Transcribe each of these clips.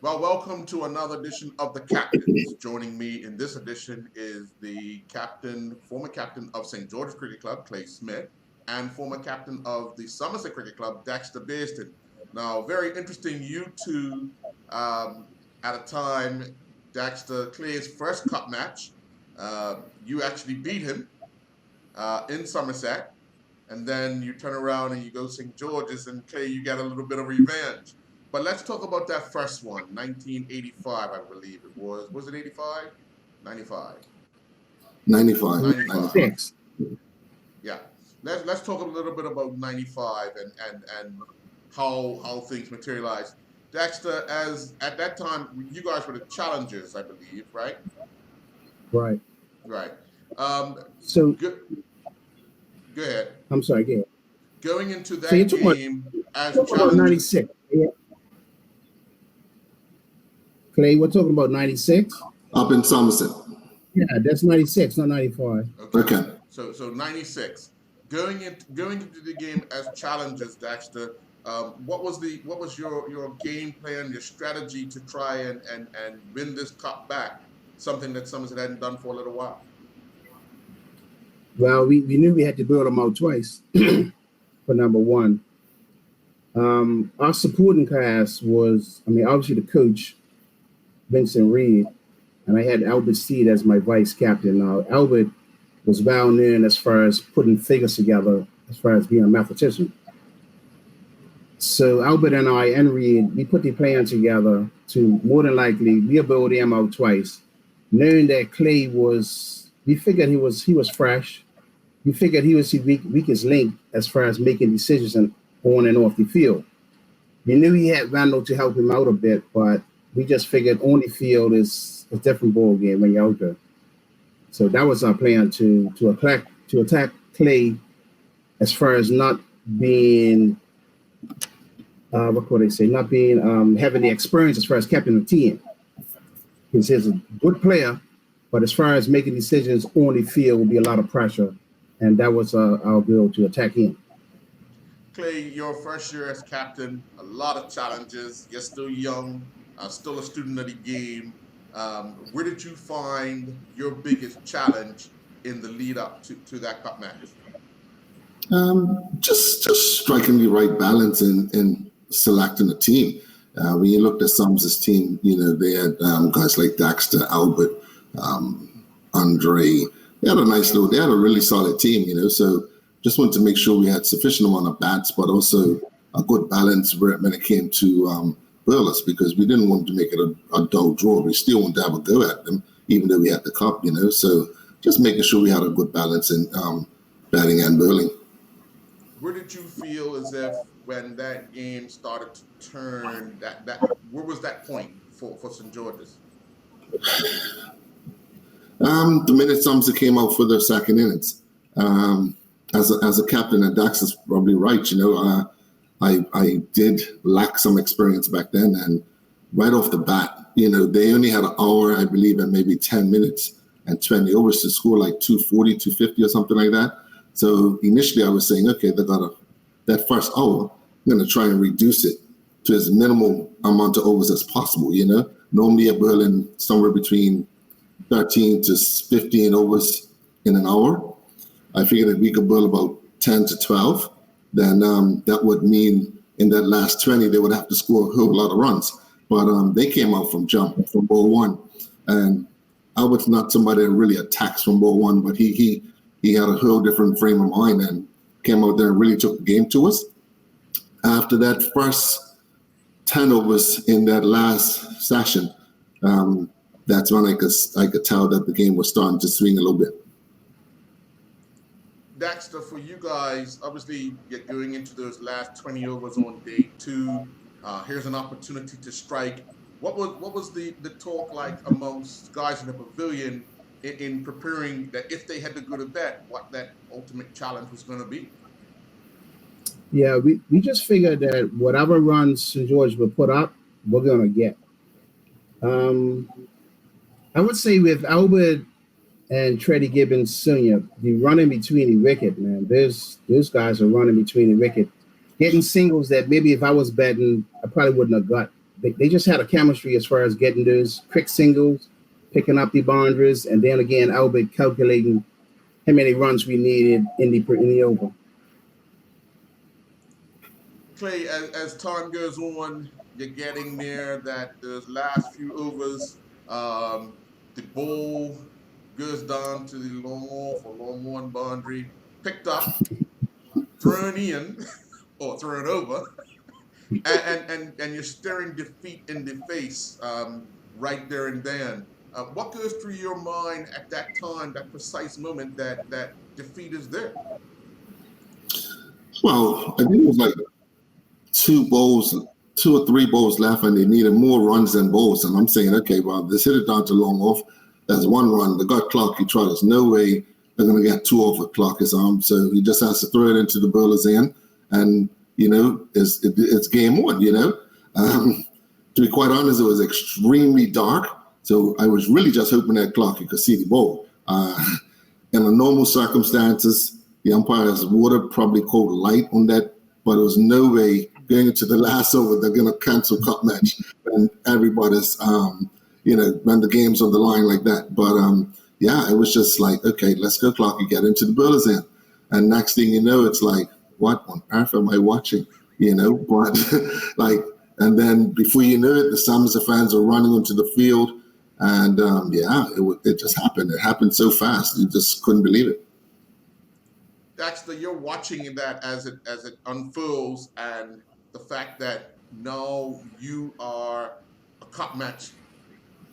Well, welcome to another edition of the Captains. Joining me in this edition is the former captain of St. George's Cricket Club, Clay Smith, and former captain of the Somerset Cricket Club, Dexter Basden. Now, very interesting, you two, at a time, Dexter, Clay's first cup match, you actually beat him in Somerset, and then you turn around and you go St. George's, and Clay, you get a little bit of revenge. But let's talk about that first one, 1985, I believe it was. Was it 85? 95. 95. 95. Yeah. Let's talk a little bit about 95 and how things materialized. Dexter, as at that time, you guys were the challengers, I believe, right? Right. Right. So go ahead. I'm sorry. Go ahead. Going into that So game as about 96. Yeah. Clay, we're talking about 96. Up in Somerset. Yeah, that's 96, not 95. Okay. So 96. Going into the game as challengers, Dexter. What was your game plan, your strategy to try and win this cup back? Something that Somerset hadn't done for a little while. Well, we knew we had to build them out twice. For number one, our supporting cast was, obviously the coach, Vincent Reed, and I had Albert Steed as my vice captain. Now, Albert was well known as far as putting figures together, as far as being a mathematician. So Albert and I and Reed, we put the plan together to more than likely we'll build him out twice, knowing that Clay we figured he was fresh. We figured he was the weakest link as far as making decisions on and off the field. We knew he had Randall to help him out a bit, but we just figured on the field is a different ball game when you're out there. So that was our plan to attack Clay as far as not being what could I say? Not being having the experience as far as captain of the team. He's a good player, but as far as making decisions on the field will be a lot of pressure, and that was our goal, to attack him. Clay, your first year as captain, a lot of challenges. You're still young, still a student of the game. Where did you find your biggest challenge in the lead up to that cup match? Just striking the right balance in selecting a team. When you looked at Somerset's team, they had guys like Dexter, Albert, Andre. They had a really solid team, so just wanted to make sure we had sufficient amount of bats, but also a good balance when it came to Burles, because we didn't want to make it a dull draw. We still wanted to have a go at them, even though we had the cup, so just making sure we had a good balance in batting and bowling. Where did you feel as if when that game started to turn, where was that point for St. George's? The minute Somerset came out for their second innings, as a captain, and Dax is probably right. I did lack some experience back then, and right off the bat, they only had an hour, I believe, and maybe 10 minutes and 20 overs to score like 240, 250 or something like that. So initially, I was saying, okay, they got that first hour, I'm going to try and reduce it to as minimal amount of overs as possible. Normally you're bowling somewhere between 13 to 15 overs in an hour. I figured if we could bowl about 10 to 12, then that would mean in that last 20, they would have to score a whole lot of runs. But they came out from ball one. And Albert's not somebody that really attacks from ball one, but he had a whole different frame of mind and came out there and really took the game to us. After that first 10 overs in that last session, that's when I could tell that the game was starting to swing a little bit. Dexter, for you guys, obviously you're going into those last 20 overs on day two. Here's an opportunity to strike. What was the talk like amongst guys in the pavilion in preparing that if they had to go to bed, what that ultimate challenge was going to be? Yeah, we just figured that whatever runs St. George will put up, we're going to get. I would say with Albert and Freddie Gibbons Sr., the running between the wicket, man, those guys are running between the wicket, getting singles that maybe if I was betting, I probably wouldn't have got. they just had a chemistry as far as getting those quick singles, picking up the boundaries, and then again, Albert calculating how many runs we needed in the over. Clay, as time goes on, you're getting near those last few overs. The ball goes down to the long off or long one boundary, picked up, thrown in, or thrown over, and you're staring defeat in the face right there and then. What goes through your mind at that time, that precise moment that defeat is there? Well, I think it was like two or three balls left, and they needed more runs than balls. And I'm saying, okay, well, this hit it down to long off. There's one run. They got clock. He tried. There's no way they're going to get two off with clock his arm. So he just has to throw it into the bowler's end, and it's game on. To be quite honest, it was extremely dark. So I was really just hoping that Clark could see the ball. In the normal circumstances, the umpires would have probably called light on that, but there was no way going into the last over they're going to cancel cup match and everybody's, when the game's on the line like that. But it was just like, okay, let's go, Clarky, get into the bowler's end. And next thing you know, it's like, what on earth am I watching? But and then before you know it, the Somerset fans are running onto the field. And it just happened. It happened so fast. You just couldn't believe it. Dexter, you're watching that as it unfolds, and the fact that now you are a cup match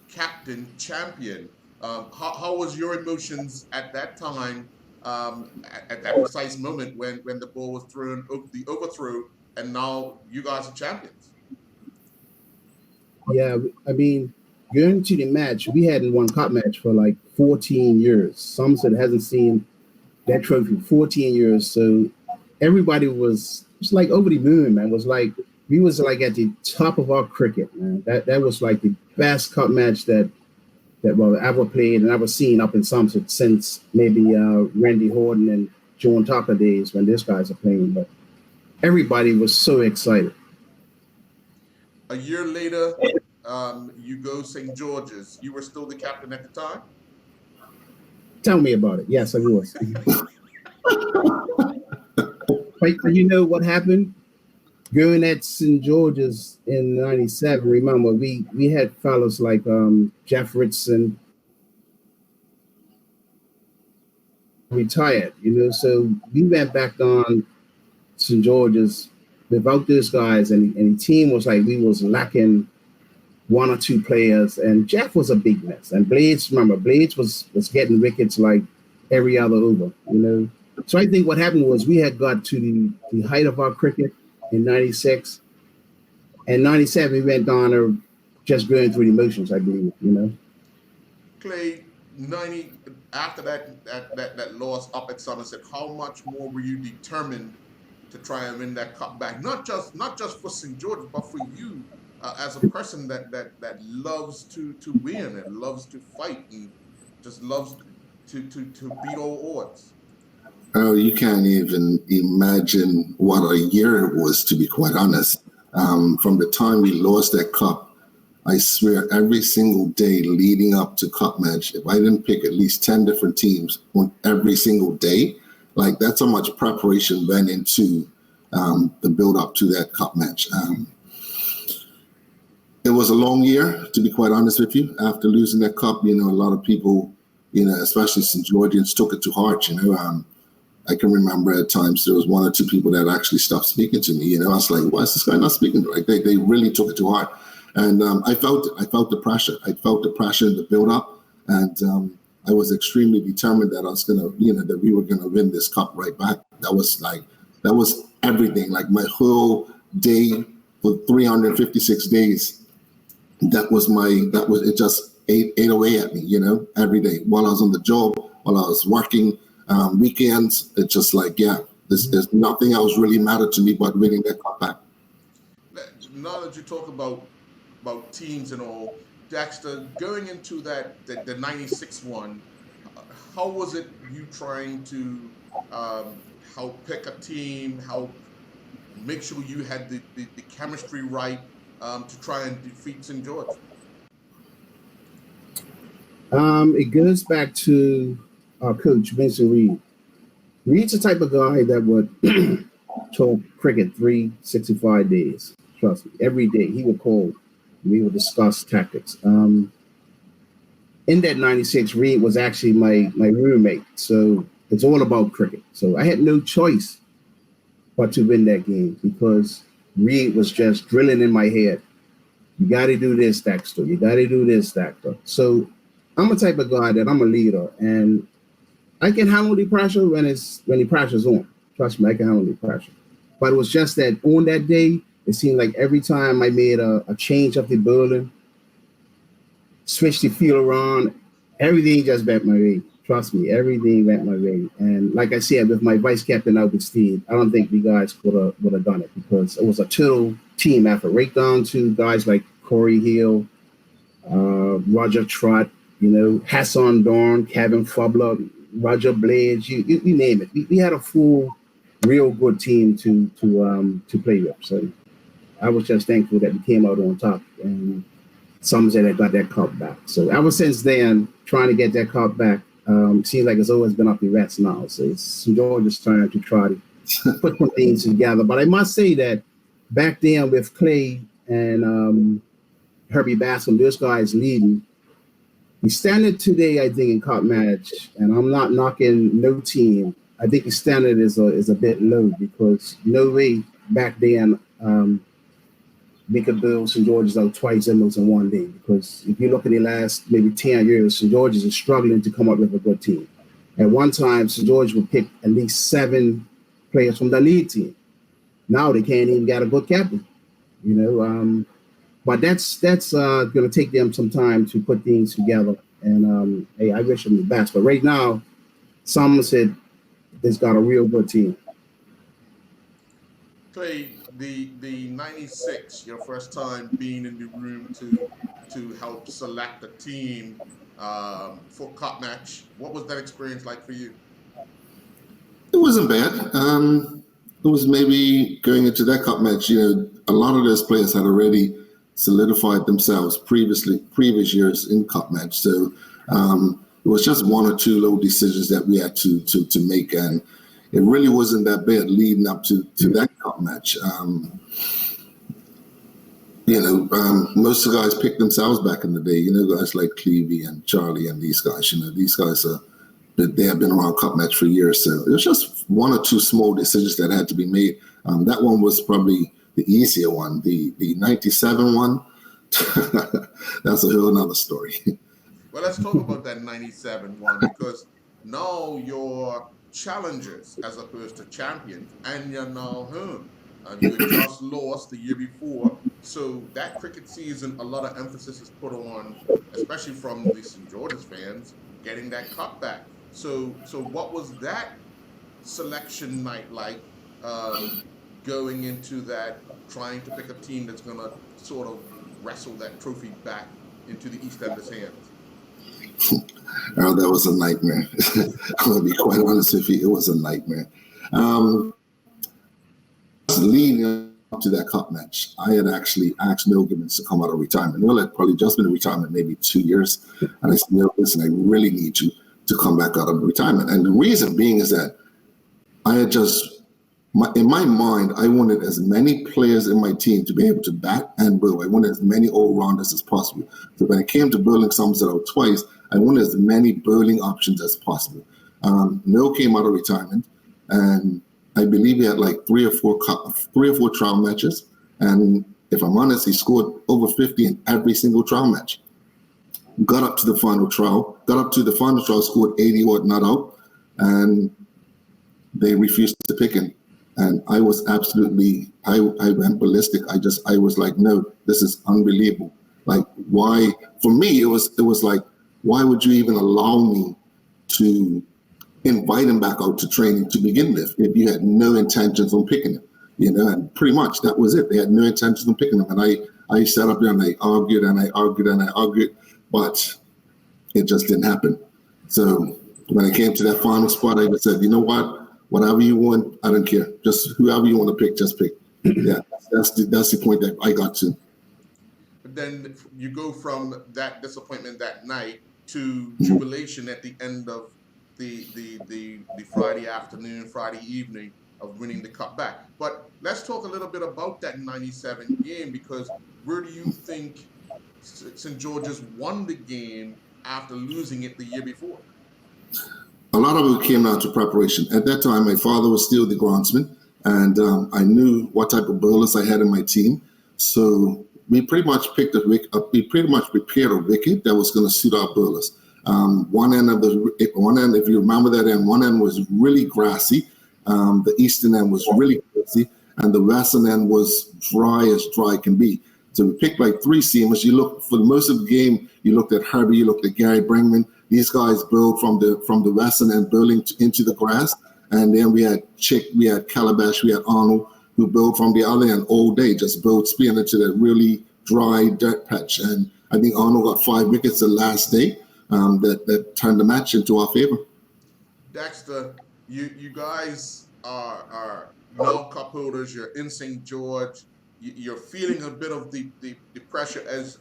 captain, champion. How was your emotions at that time, at that precise moment when the ball was thrown, the overthrow, and now you guys are champions? Yeah, I mean, going to the match, we hadn't won cup match for like 14 years. Somerset hasn't seen that trophy 14 years. So everybody was just like over the moon, man. We was like at the top of our cricket, man. That was like the best cup match that well ever played and ever seen up in Somerset since maybe Randy Horton and John Tucker days when these guys are playing. But everybody was so excited. A year later, you go St. George's. You were still the captain at the time? Tell me about it. Yes, I was. But you know what happened? Going at St. George's in '97, remember, we had fellas like Jeff Ritson retired, so we went back on St. George's without those guys, and the team was like, we was lacking one or two players, and Jeff was a big mess. And Blades was getting wickets like every other over, So I think what happened was we had got to the height of our cricket in '96, and '97 we went on just going through the motions, I believe, Clay, 90 after that loss up at Somerset, how much more were you determined to try and win that cup back? Not just for St. George, but for you. As a person that loves to win and loves to fight and just loves to beat all odds. Oh, you can't even imagine what a year it was, to be quite honest. From the time we lost that cup, I swear every single day leading up to cup match, if I didn't pick at least 10 different teams on every single day, like that's how much preparation went into the build up to that cup match. It was a long year, to be quite honest with you. After losing that cup, a lot of people, especially St. Georgians, took it to heart. I can remember at times there was one or two people that actually stopped speaking to me. I was like, why is this guy not speaking? Like they really took it to heart, and I felt it. I felt the pressure. I felt the pressure in the build up, and I was extremely determined that I was gonna, that we were gonna win this cup right back. That was everything. Like my whole day for 356 days. It just ate away at me, every day while I was on the job, while I was working, weekends. It's just like, there's nothing else really mattered to me but winning that cup back. Now that you talk about teams and all, Dexter, going into the '96 one, how was it you trying to help pick a team, help make sure you had the chemistry right? to try and defeat St. George? It goes back to our coach, Vincent Reed. Reed's the type of guy that would talk cricket 365 days. Trust me, every day he would call. We would discuss tactics. In that 96, Reed was actually my roommate. So it's all about cricket. So I had no choice but to win that game because Reed was just drilling in my head. You got to do this, Dexter. You got to do this, Dexter. So I'm a type of guy that I'm a leader, and I can handle the pressure when the pressure's on. Trust me, I can handle the pressure. But it was just that on that day, it seemed like every time I made a change of the building, switched the field around, everything just went my way. Trust me, everything went my way. And like I said, with my vice captain out with Steve, I don't think the guys would have done it because it was a total team effort, right down to guys like Corey Hill, Roger Trott, Hassan Dorn, Kevin Fubler, Roger Blades, you name it. We had a full, real good team to play with. So I was just thankful that we came out on top, and Somerset had got that cup back. So ever since then, trying to get that cup back, seems like it's always been up the rest now. So it's St. George's turn to try to put some things together. But I must say that back then with Clay and Herbie Basden, those guys leading, the standard today, I think, in cup match, and I'm not knocking no team, I think the standard is a bit low because no way back then we could build St. George's out twice almost in one day. Because if you look at the last maybe 10 years, St. George's is struggling to come up with a good team. At one time, St. George would pick at least 7 players from the lead team. Now they can't even get a good captain, But that's going to take them some time to put things together. And hey, I wish them the best. But right now, Somerset has got a real good team. Clay, the 96, your first time being in the room to help select a team for cup match. What was that experience like for you? It wasn't bad. It was maybe going into that cup match, a lot of those players had already solidified themselves previous years in cup match. So it was just 1 or 2 little decisions that we had to make, and it really wasn't that bad leading up to that cup match. Most of the guys picked themselves back in the day. Guys like Clevey and Charlie and these guys. These guys they have been around cup match for years. So it was just 1 or 2 small decisions that had to be made. That one was probably the easier one. The 97 one, that's a whole nother story. Well, let's talk about that 97 one because now you're challengers as opposed to champions, and you're now home. You had just lost the year before. So that cricket season, a lot of emphasis is put on, especially from the St. George's fans, getting that cup back. So what was that selection night like? Going into that, trying to pick a team that's going to sort of wrestle that trophy back into the East Enders' hands? That was a nightmare. I'm going to be quite honest with you. It was a nightmare. Leading up to that cup match, I had actually asked Neil Gibbons to come out of retirement. Neil had probably just been in retirement maybe 2 years. And I said, Neil, listen, I really need you to come back out of retirement. And the reason being is that I had in my mind, I wanted as many players in my team to be able to bat and bowl. I wanted as many all-rounders as possible. So when it came to bowling Somerset out twice, I wanted as many bowling options as possible. Neil came out of retirement, and I believe he had like 3 or 4 trial matches. And if I'm honest, he scored over 50 in every single trial match. Got up to the final trial, scored 80 odd not out, and they refused to pick him. And I was absolutely, I went ballistic. I was like, no, this is unbelievable. Like, why? For me, it was like, why would you even allow me to invite him back out to training to begin with if you had no intentions on picking him? And pretty much that was it. They had no intentions on picking him. And I sat up there and I argued, but it just didn't happen. So when I came to that final spot, I just said, you know what? Whatever you want, I don't care. Just whoever you want to pick, just pick. Yeah, that's the point that I got to. then you go from that disappointment that night to jubilation at the end of the Friday afternoon, Friday evening of winning the cup back. But let's talk a little bit about that 97 game, because where do you think St. George's won the game after losing it the year before? A lot of it came down to preparation. At that time, my father was still the groundsman, and I knew what type of bowlers I had in my team. So we pretty much prepared a wicket that was going to suit our bowlers. One end, if you remember that end, one end was really grassy. The eastern end was really grassy, and the western end was dry as dry can be. So we picked like three seamers. You look for most of the game. You looked at Herbie. You looked at Gary Brinkman. These guys bowled from the western end, bowling into the grass. And then we had Chick, we had Calabash, we had Arnold, who bowled from the other end all day, just bowled spin into that really dry dirt patch. And I think Arnold got 5 wickets the last day that turned the match into our favor. Dexter, you guys are now cup holders. You're in St. George. You're feeling a bit of the pressure as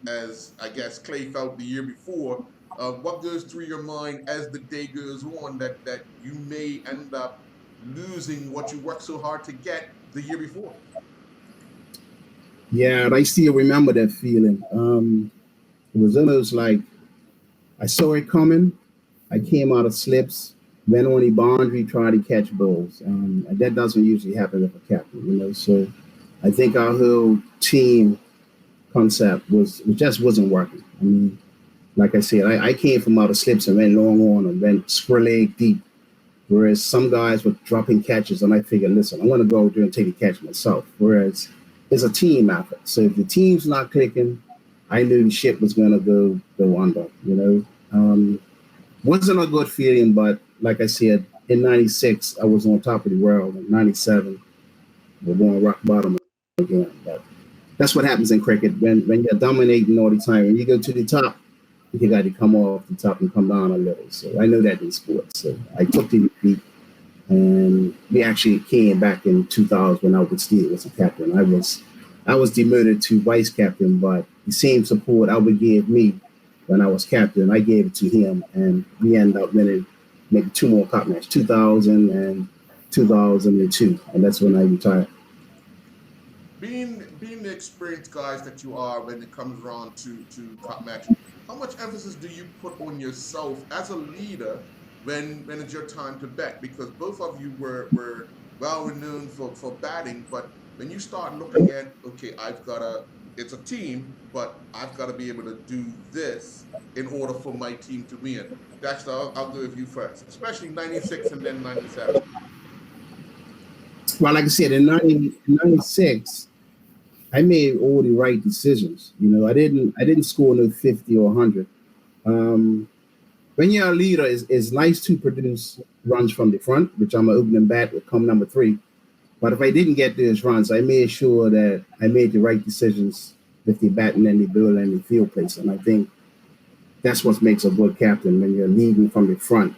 I guess Clay felt the year before. What goes through your mind as the day goes on that you may end up losing what you worked so hard to get the year before? Yeah, I still remember that feeling. It was almost like I saw it coming. I came out of slips, went on the boundary, tried to catch balls. And that doesn't usually happen with a captain, So I think our whole team concept just wasn't working. I mean, like I said, I came from out of slips and went long on and went square leg deep, whereas some guys were dropping catches, and I figured, listen, I'm going to go out there and take a catch myself. Whereas it's a team effort. So if the team's not clicking, I knew the ship was going to go under, Wasn't a good feeling, but like I said, in 96, I was on top of the world. In 97, we're going rock bottom again. But that's what happens in cricket. When you're dominating all the time, when you go to the top, you got to come off the top and come down a little. So I know that in sports. So I took the defeat, and we actually came back in 2000 when Albert Steele was a captain. I was demoted to vice captain, but the same support Albert gave me when I was captain, I gave it to him, and we ended up winning maybe 2 more cup matches, 2000 and 2002, and that's when I retired. Being the experienced guys that you are when it comes around to cup matches, how much emphasis do you put on yourself as a leader when it's your time to bat? Because both of you were well renowned for batting, but when you start looking at, okay, it's a team, but I've got to be able to do this in order for my team to win. Dexter, I'll go with you first, especially 96 and then 97. Well, like I said, in 96, I made all the right decisions. I didn't score no 50 or 100. When you're a leader, it's nice to produce runs from the front, which I'm an opening bat would come number 3. But if I didn't get those runs, I made sure that I made the right decisions with the batting and the ball and the field place. And I think that's what makes a good captain, when you're leading from the front,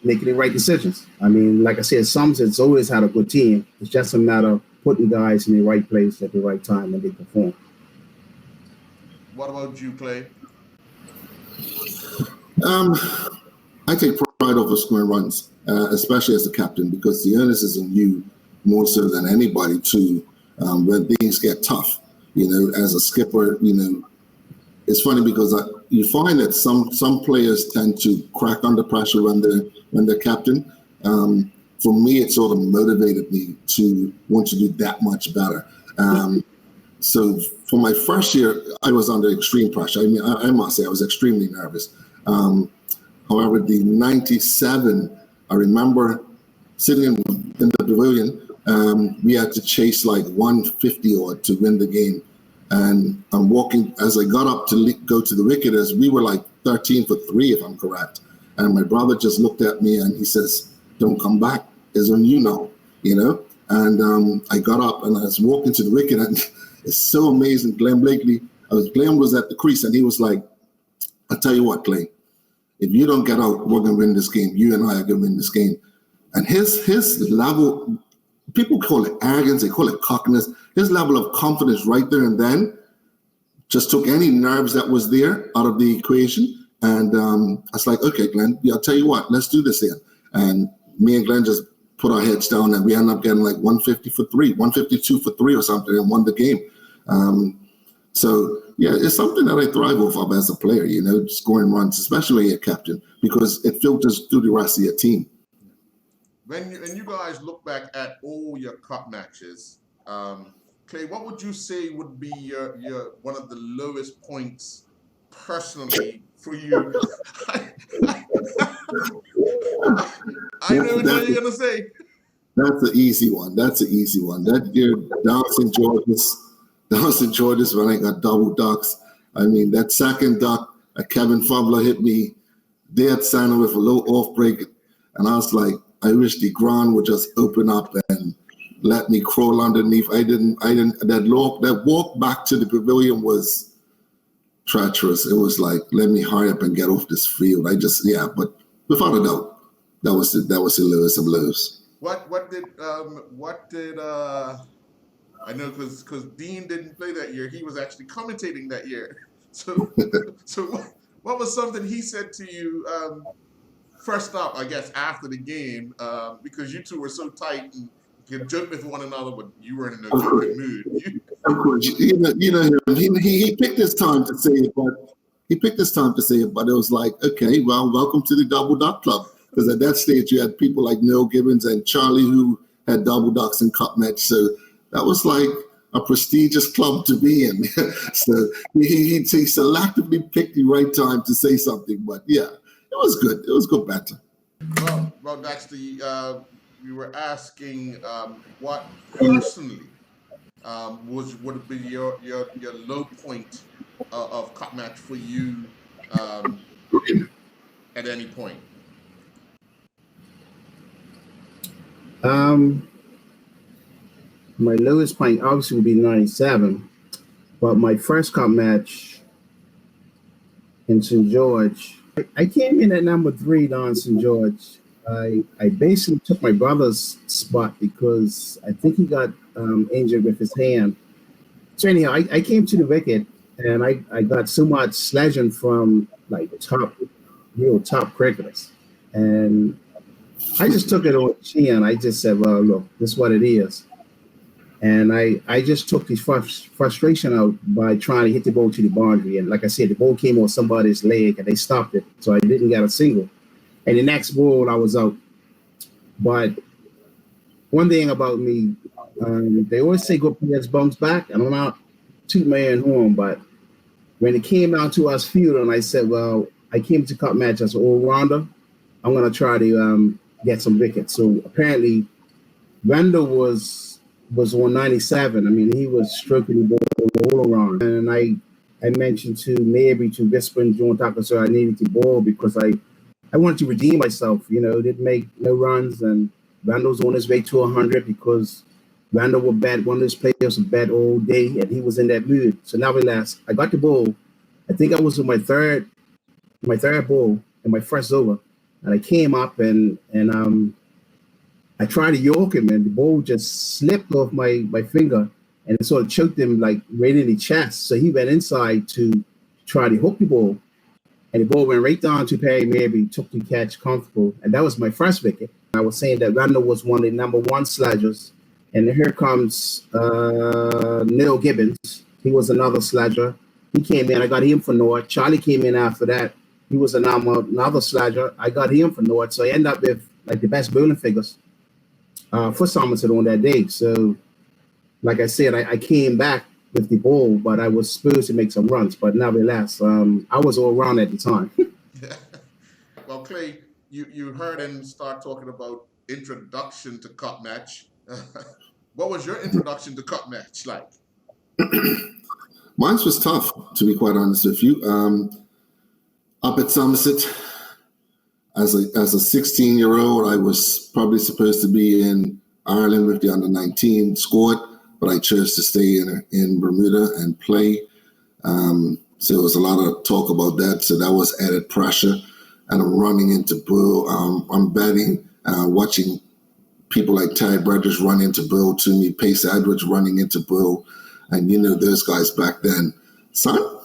making the right decisions. I mean, like I said, it's always had a good team. It's just a matter of putting guys in the right place at the right time when they perform. What about you, Clay? I take pride over scoring runs, especially as a captain, because the onus is on you more so than anybody to, when things get tough. As a skipper, it's funny because you find that some players tend to crack under pressure when they're captain. For me, it sort of motivated me to want to do that much better. So for my first year, I was under extreme pressure. I mean, I must say I was extremely nervous. However, the 97, I remember sitting in the pavilion. We had to chase like 150 odd to win the game. And I'm walking, as I got up to go to the wicket, as we were like 13 for 3, if I'm correct. And my brother just looked at me and he says, "Don't come back. It's on you now," And I got up and I was walking to the wicket, and it's so amazing. Glenn was at the crease, and he was like, "I'll tell you what, Clay, if you don't get out, we're going to win this game. You and I are going to win this game." And his level, people call it arrogance, they call it cockiness. His level of confidence right there and then just took any nerves that was there out of the equation. And I was like, okay, Glenn, I'll tell you what, let's do this here. And me and Glenn just put our heads down, and we ended up getting like 150 for three, 152 for three or something, and won the game. So yeah, it's something that I thrive off of as a player, scoring runs, especially when you're captain, because it filters through the rest of your team. When you guys look back at all your cup matches, Clay, what would you say would be your one of the lowest points personally for you? I know what you're gonna say. That's an easy one. That year, down St. George's when I got double ducks. I mean, that second duck, Kevin Fubler hit me dead center with a low off break, and I was like, I wish the ground would just open up and let me crawl underneath. I didn't. That walk back to the pavilion was treacherous. It was like, let me hurry up and get off this field. But without a doubt, that was the lowest of lows. What did I know because Dean didn't play that year. He was actually commentating that year. So what was something he said to you first up, I guess, after the game, because you two were so tight and you could joke with one another, but you weren't in a good mood. Of course, you know him. He picked his time to say it, but it was like, okay, well, welcome to the Double Duck Club. Because at that stage, you had people like Neil Gibbons and Charlie who had double ducks and cup match. So that was like a prestigious club to be in. So he selectively picked the right time to say something. But yeah, it was good. It was good banter. Well, Dexter, we were asking what personally would have been your low point of cup match for you at any point. My lowest point obviously would be 97, but my first cup match in St. George, I came in at number 3 down St. George. I basically took my brother's spot because I think he got injured with his hand. So anyhow, I came to the wicket and I got so much sledging from like top cricketers, and I just took it on the chin. I just said, well, look, this is what it is. And I just took this frustration out by trying to hit the ball to the boundary. And like I said, the ball came on somebody's leg and they stopped it. So I didn't get a single. And the next ball, I was out. But one thing about me, they always say good players bounce back. And I'm not tooting my own horn, but when it came down to us field, and I said, well, I came to cup match as an all-rounder. I'm going to try to get some wickets. So apparently, Randall was on 97. I mean, he was stroking the ball all around. And I mentioned to Mabry, to Whisper and John Tucker, so I needed to ball because I wanted to redeem myself. Didn't make no runs. And Randall's on his way to 100 because Randall would bat, one of those players would bat all day, and he was in that mood. So nevertheless, I got the ball. I think I was in my third ball in my first over. And I came up and I tried to yoke him, and the ball just slipped off my finger, and it sort of choked him like right in the chest. So he went inside to try to hook the ball, and the ball went right down to Perry Mabry, took the catch comfortable, and that was my first wicket. I was saying that Randall was one of the number 1 sledgers, and here comes Neil Gibbons. He was another sledger. He came in. I got him for North. Charlie came in after that. He was another sledger. I got him for North. So I ended up with like the best bowling figures for Somerset on that day. So, like I said, I came back with the ball, but I was supposed to make some runs. But nevertheless, I was all around at the time. Well, Clay, you heard him start talking about introduction to cup match. What was your introduction to cup match like? Mine was tough, to be quite honest with you. Up at Somerset, as a 16-year-old, I was probably supposed to be in Ireland with the under-19 squad, but I chose to stay in Bermuda and play. So there was a lot of talk about that. So that was added pressure. And I'm running into Bull. I'm batting, watching people like Ty Bridges run into Bull to me, Pace Edwards running into Bull. And those guys back then, son,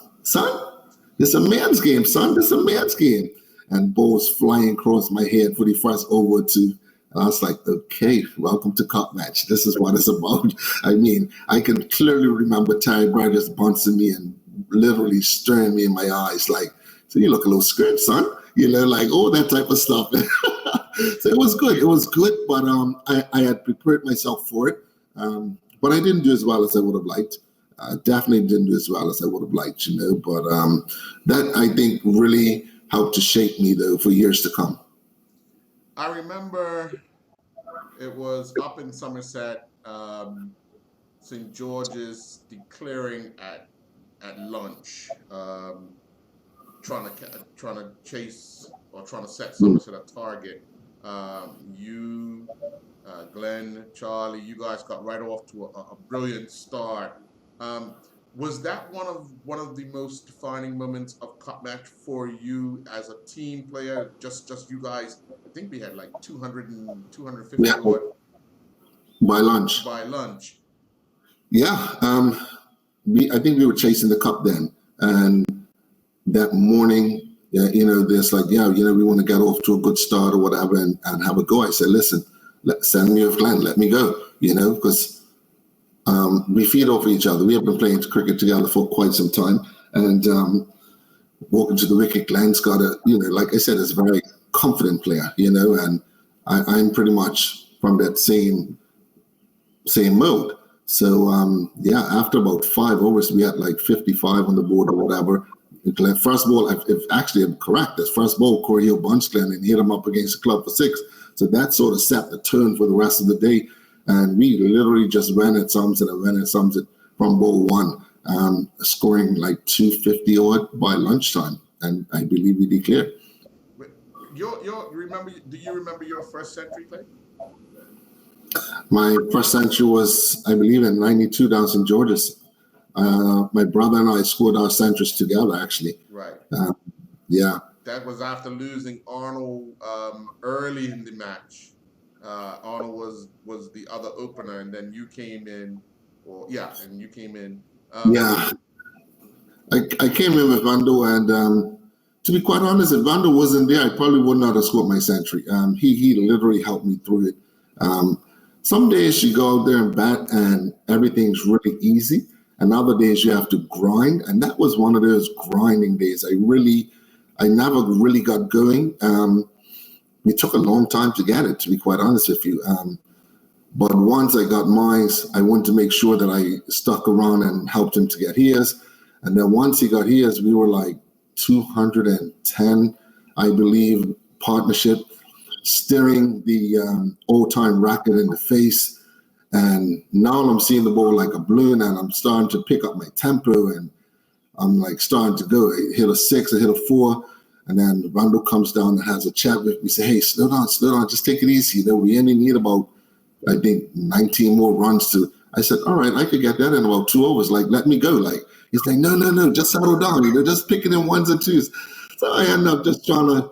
this a man's game, son. This a man's game. And balls flying across my head for the first over to. And I was like, okay, welcome to Cup Match. This is what it's about. I mean, I can clearly remember Terry Burgess bouncing me and literally staring me in my eyes like, so you look a little scared, son. Like all that type of stuff. So it was good. It was good, but I had prepared myself for it. But I didn't do as well as I would have liked. Definitely didn't do as well as I would have liked, But that, I think, really helped to shape me, though, for years to come. I remember it was up in Somerset, St. George's declaring at lunch, trying to chase or trying to set Somerset a target. You, Glenn, Charlie, you guys got right off to a brilliant start. Was that one of the most defining moments of Cup Match for you as a team player? Just you guys. I think we had like 200 and 250 by lunch. Yeah. I think we were chasing the cup then, and that morning, there's like, we want to get off to a good start or whatever, and have a go. I said, listen, send me with Glenn, let me go, because we feed off each other. We have been playing cricket together for quite some time, and walking to the wicket, Glenn's got like I said, is a very confident player, and I'm pretty much from that same mode. So after about 5 overs, we had like 55 on the board or whatever. First ball, if actually I'm correct, this first ball, Corey Hill bunched Glenn and hit him up against the club for 6. So that sort of set the tone for the rest of the day. And we literally just ran at Somerset from ball 1, scoring like 250 odd by lunchtime. And I believe we declared. Do you remember your first century play? My first century was, I believe, in 92 down St. George's. My brother and I scored our centuries together, actually. Right. Yeah. That was after losing Arnold early in the match. Arnold was the other opener, and then you came in. I came in with Vando, and to be quite honest, if Vando wasn't there, I probably would not have scored my century. He literally helped me through it. Some days you go out there and bat and everything's really easy, and other days you have to grind, and that was one of those grinding days. I never really got going. It took a long time to get it, to be quite honest with you. But once I got mine, I wanted to make sure that I stuck around and helped him to get his. And then once he got his, we were like 210, I believe, partnership, staring the old-time racket in the face. And now I'm seeing the ball like a balloon, and I'm starting to pick up my tempo, and I'm like starting to go. I hit a 6, I hit a 4, and then Vando comes down and has a chat with me. Say, hey, slow down, just take it easy. We only need about, I think, 19 more runs to. I said, all right, I could get that in about 2 overs. Like, let me go. Like, he's like, no, just settle down. Just pick it in 1s and 2s. So I ended up just trying to,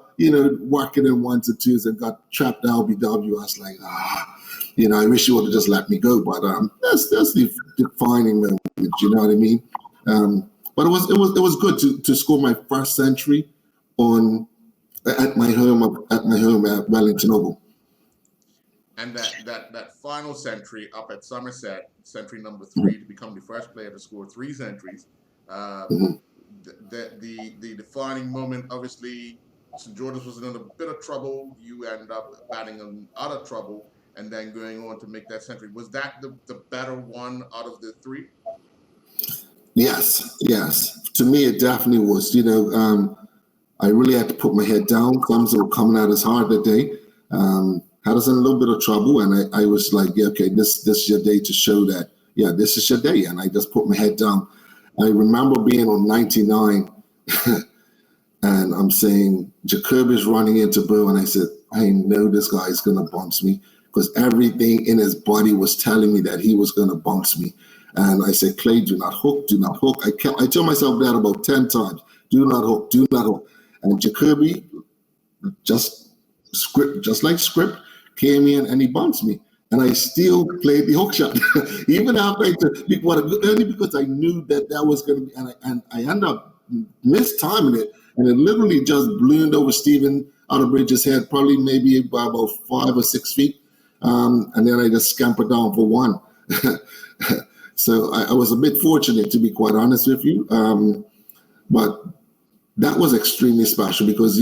work it in 1s and 2s, and got trapped LBW. I was like, I wish you would have just let me go. But that's the defining moment. You know what I mean? But it was good to score my first century at my home at Wellington Oval. And that final century up at Somerset, century number 3, to become the first player to score 3 centuries. The defining moment, obviously, St. George's was in a bit of trouble. You ended up batting out of trouble and then going on to make that century. Was that the better one out of the 3? Yes. To me, it definitely was. I really had to put my head down. Clemson were coming at us hard that day. Had us in a little bit of trouble, and I was like, yeah, okay, this is your day to show that, yeah, this is your day. And I just put my head down. I remember being on 99, and I'm saying, Jacoby's running into Bo, and I said, I know this guy is going to bounce me, because everything in his body was telling me that he was going to bounce me. And I said, Clay, do not hook. I told myself that about 10 times. Do not hook. And Jacoby, just like script, came in and he bounced me. and I still played the hook shot, even after I took only because I knew that was going to be, and I ended up mistiming it, and it literally just ballooned over Stephen Outerbridge's head, probably maybe by about 5 or 6 feet, and then I just scampered down for one. So I was a bit fortunate, to be quite honest with you, but that was extremely special because,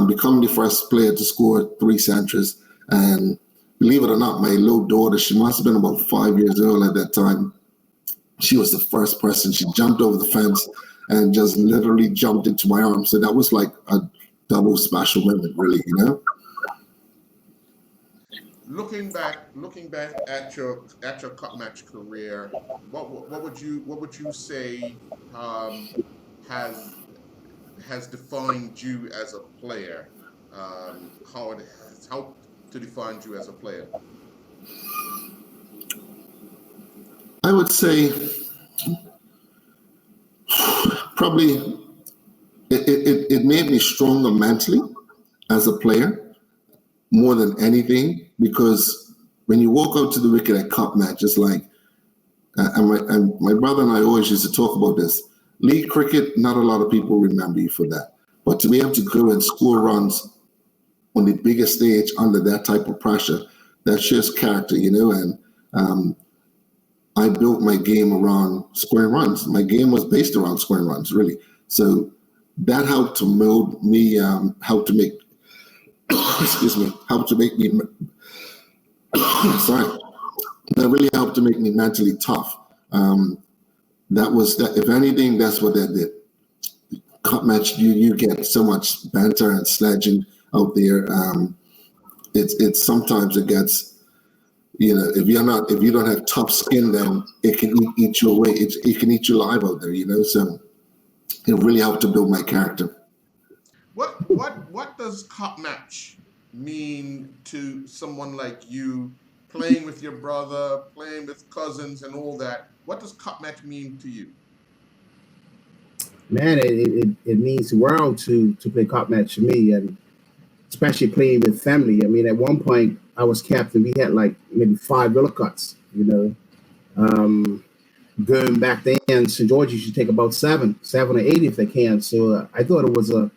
becoming the first player to score 3 centuries, and believe it or not, my little daughter, she must have been about 5 years old at that time. She was the first person. She jumped over the fence and just literally jumped into my arms. So that was like a double special moment, really, Looking back at your cup match career, what would you say has defined you as a player? How it has helped to define you as a player? I would say probably it made me stronger mentally as a player more than anything, because when you walk out to the wicket at cup match, it's like, and my brother and I always used to talk about this. League cricket, not a lot of people remember you for that. But to be able to go and score runs on the biggest stage under that type of pressure, that shows character, and I built my game around scoring runs. My game was based around scoring runs, really. So that helped to mold me, helped to make me, sorry, that really helped to make me mentally tough. That, if anything, that's what that did. Cup match, you get so much banter and sledging out there. It's sometimes it gets, if you don't have tough skin, then it can eat you away. It can eat you alive out there, So it really helped to build my character. What does cup match mean to someone like you, playing with your brother, playing with cousins, and all that? What does cup match mean to you? Man, it means the world to play cup match to me, and especially playing with family. I mean, at one point I was captain. We had like maybe 5 willow cuts. Going back then, St. George's should take about 7 or 8 if they can. So I thought it was an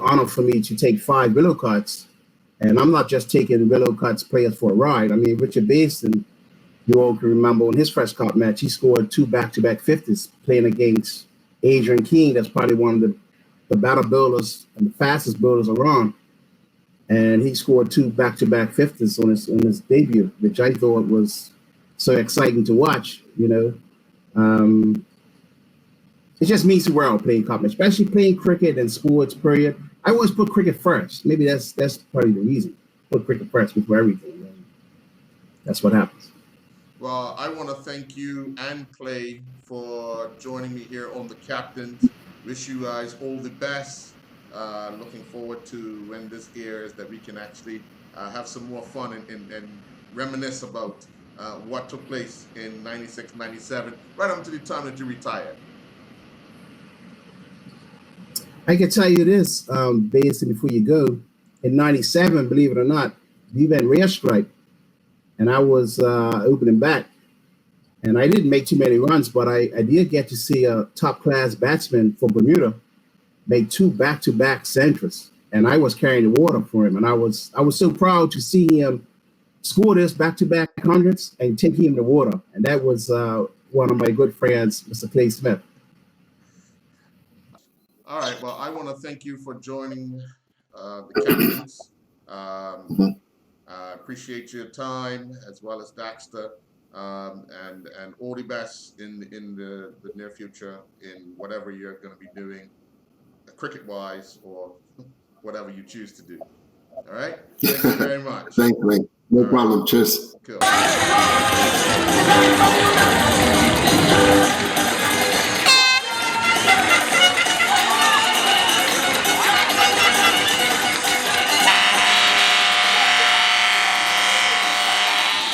honor for me to take 5 willow cuts, and I'm not just taking willow cuts players for a ride. I mean, Richard Basden, you all can remember on his first cup match, he scored 2 back-to-back 50s playing against Adrian King. That's probably one of the better bowlers and the fastest bowlers around. And he scored 2 back-to-back 50s on his debut, which I thought was so exciting to watch, It just means the world playing cup match, especially playing cricket and sports, period. I always put cricket first. Maybe that's probably the reason. Put cricket first before everything. And that's what happens. Well, I want to thank you and Clay for joining me here on The Captains. Wish you guys all the best. Looking forward to when this airs, that we can actually have some more fun and reminisce about what took place in 96, 97, right up to the time that you retired. I can tell you this, Basden, before you go. In 97, believe it or not, we went rare stripe, and I was opening back. And I didn't make too many runs, but I did get to see a top-class batsman for Bermuda make 2 back-to-back centuries, and I was carrying the water for him. And I was so proud to see him score this back-to-back hundreds and take him the water. And that was one of my good friends, Mr. Clay Smith. All right. Well, I want to thank you for joining the Captains. Appreciate your time, as well as Dexter, and all the best in the near future in whatever you're going to be doing, cricket-wise, or whatever you choose to do. All right? Thank you very much. Thank you. No problem. Cheers. Cool.